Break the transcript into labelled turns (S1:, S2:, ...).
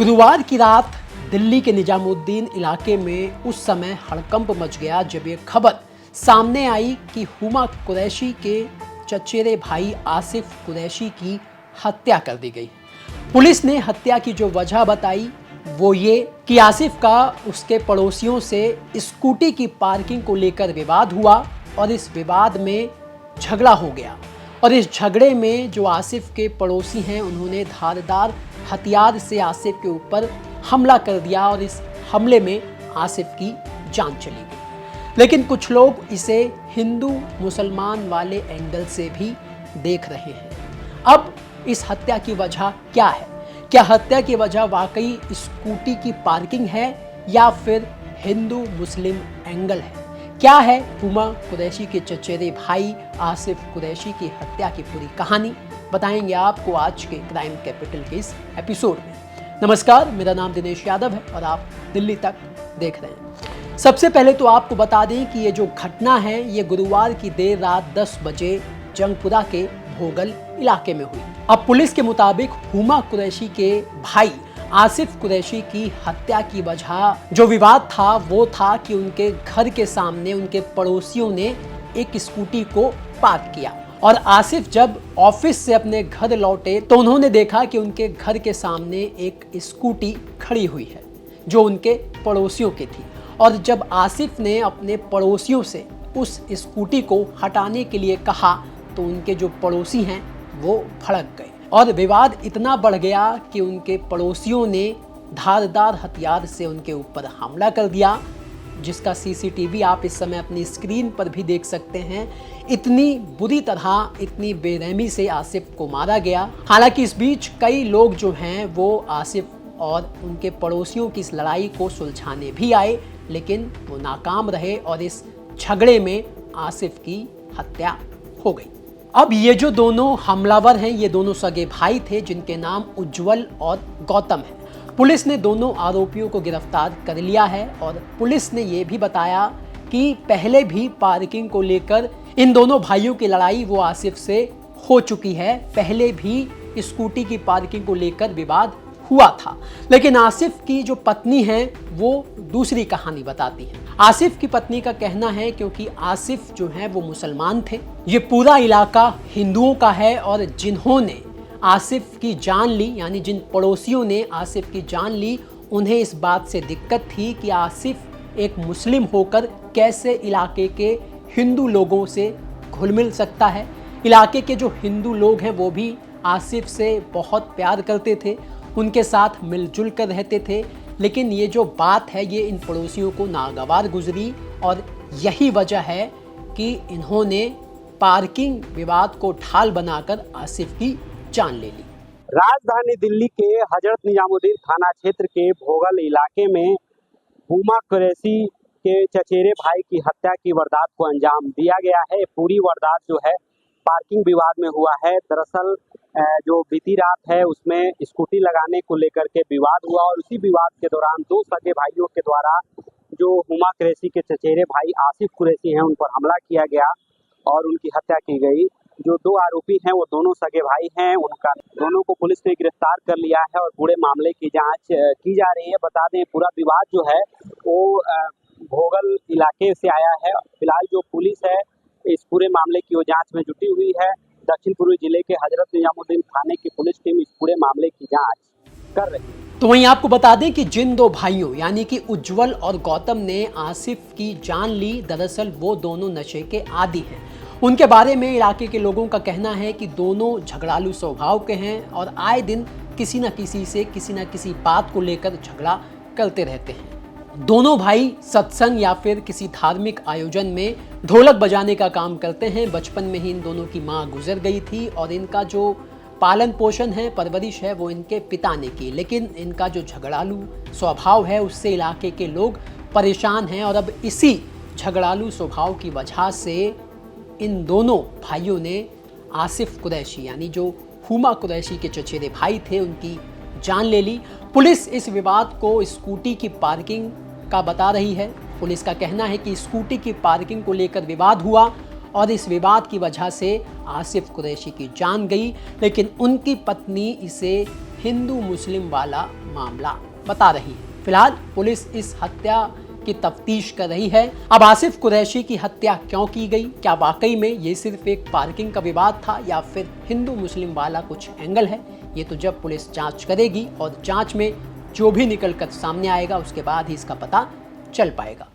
S1: गुरुवार की रात दिल्ली के निजामुद्दीन इलाके में उस समय हड़कंप मच गया जब ये खबर सामने आई कि हुमा कुरैशी के चचेरे भाई आसिफ कुरैशी की हत्या कर दी गई। पुलिस ने हत्या की जो वजह बताई वो ये कि आसिफ का उसके पड़ोसियों से स्कूटी की पार्किंग को लेकर विवाद हुआ और इस विवाद में झगड़ा हो गया और इस झगड़े में जो आसिफ के पड़ोसी हैं उन्होंने धारदार हथियार से आसिफ के ऊपर हमला कर दिया और इस हमले में आसिफ की जान चली गई। लेकिन कुछ लोग इसे हिंदू मुसलमान वाले एंगल से भी देख रहे हैं। अब इस हत्या की वजह क्या है? क्या हत्या की वजह वाकई स्कूटी की पार्किंग है या फिर हिंदू मुस्लिम एंगल है? क्या है हुमा कुरैशी के चचेरे भाई आसिफ कुरैशी की हत्या की पूरी कहानी? बताएंगे आपको आज के क्राइम कैपिटल के इस एपिसोड में। नमस्कार, मेरा नाम दिनेश यादव है और आप दिल्ली तक देख रहे हैं। सबसे पहले तो आपको बता दें कि ये जो घटना है ये गुरुवार की देर रात 10 बजे जंगपुरा के भोगल इलाके में हुई। अब पुलिस के मुताबिक हुमा कुरैशी के भाई आसिफ कुरैशी की हत्या की वजह जो विवाद था वो था कि उनके घर के सामने उनके पड़ोसियों ने एक स्कूटी को पार्क किया और आसिफ जब ऑफिस से अपने घर लौटे तो उन्होंने देखा कि उनके घर के सामने एक स्कूटी खड़ी हुई है जो उनके पड़ोसियों की थी। और जब आसिफ ने अपने पड़ोसियों से उस स्कूटी को हटाने के लिए कहा तो उनके जो पड़ोसी हैं वो भड़क गए और विवाद इतना बढ़ गया कि उनके पड़ोसियों ने धारदार हथियार से उनके ऊपर हमला कर दिया, जिसका सीसीटीवी आप इस समय अपनी स्क्रीन पर भी देख सकते हैं। इतनी बुरी तरह, इतनी बेरहमी से आसिफ को मारा गया। हालांकि इस बीच कई लोग जो हैं वो आसिफ और उनके पड़ोसियों की इस लड़ाई को सुलझाने भी आए, लेकिन वो नाकाम रहे और इस झगड़े में आसिफ की हत्या हो गई। अब ये जो दोनों हमलावर हैं ये दोनों सगे भाई थे जिनके नाम उज्जवल और गौतम है। पुलिस ने दोनों आरोपियों को गिरफ्तार कर लिया है और पुलिस ने ये भी बताया कि पहले भी पार्किंग को लेकर इन दोनों भाइयों की लड़ाई वो आसिफ से हो चुकी है। पहले भी स्कूटी की पार्किंग को लेकर विवाद हुआ था, लेकिन आसिफ की जो पत्नी है वो दूसरी कहानी बताती है। आसिफ की पत्नी का कहना है क्योंकि आसिफ जो है वो मुसलमान थे, ये पूरा इलाका हिंदुओं का है और जिन्होंने आसिफ की जान ली, यानी जिन पड़ोसियों ने आसिफ की जान ली, उन्हें इस बात से दिक्कत थी कि आसिफ एक मुस्लिम होकर कैसे इलाके के हिंदू लोगों से घुल मिल सकता है। इलाके के जो हिंदू लोग हैं वो भी आसिफ से बहुत प्यार करते थे, उनके साथ मिलजुल कर रहते थे। लेकिन ये जो बात है ये इन पड़ोसियों को नागवार गुजरी और यही वजह है कि इन्होंने पार्किंग विवाद को ढाल बनाकर आसिफ की जान ले ली।
S2: राजधानी दिल्ली के हजरत निजामुद्दीन थाना क्षेत्र के भोगल इलाके में हुमा कुरैशी के चचेरे भाई की हत्या की वारदात को अंजाम दिया गया है। पूरी वारदात जो है पार्किंग विवाद में हुआ है। दरअसल जो बीती रात है उसमें स्कूटी लगाने को लेकर के विवाद हुआ और उसी विवाद के दौरान दो सगे भाइयों के द्वारा जो हुमा कुरैशी के चचेरे भाई आसिफ कुरैशी हैं उन पर हमला किया गया और उनकी हत्या की गई। जो दो आरोपी हैं वो दोनों सगे भाई हैं, उनका दोनों को पुलिस ने गिरफ्तार कर लिया है और पूरे मामले की जांच की जा रही है। बता दें पूरा विवाद जो है वो भोगल इलाके से आया है। फिलहाल जो पुलिस है इस पूरे मामले की वो जांच में जुटी हुई है। दक्षिण पूर्वी जिले के हजरत निजामुद्दीन थाने की पुलिस टीम इस पूरे मामले की जांच कर रही है।
S1: तो वहीं आपको बता दें कि जिन दो भाइयों यानी कि उज्जवल और गौतम ने आसिफ की जान ली, दरअसल वो दोनों नशे के आदी हैं। उनके बारे में इलाके के लोगों का कहना है कि दोनों झगड़ालू स्वभाव के हैं और आए दिन किसी न किसी से किसी न किसी बात को लेकर झगड़ा करते रहते हैं। दोनों भाई सत्संग या फिर किसी धार्मिक आयोजन में ढोलक बजाने का काम करते हैं। बचपन में ही इन दोनों की मां गुजर गई थी और इनका जो पालन पोषण है, परवरिश है वो इनके पिता ने की। लेकिन इनका जो झगड़ालू स्वभाव है उससे इलाके के लोग परेशान हैं और अब इसी झगड़ालू स्वभाव की वजह से इन दोनों भाइयों ने आसिफ कुरैशी यानी जो हुमा कुरैशी के चचेरे भाई थे उनकी जान ले ली। पुलिस इस विवाद को स्कूटी की पार्किंग का बता रही है। पुलिस का कहना है कि स्कूटी की पार्किंग को लेकर विवाद हुआ और इस विवाद की वजह से आसिफ कुरैशी की जान गई, लेकिन उनकी पत्नी इसे हिंदू मुस्लिम वाला मामला बता रही है। फिलहाल पुलिस इस हत्या की तफ्तीश कर रही है। अब आसिफ कुरैशी की हत्या क्यों की गई, क्या वाकई में ये सिर्फ एक पार्किंग का विवाद था या फिर हिंदू मुस्लिम वाला कुछ एंगल है, ये तो जब पुलिस जांच करेगी और जांच में जो भी निकल कर सामने आएगा उसके बाद ही इसका पता चल पाएगा।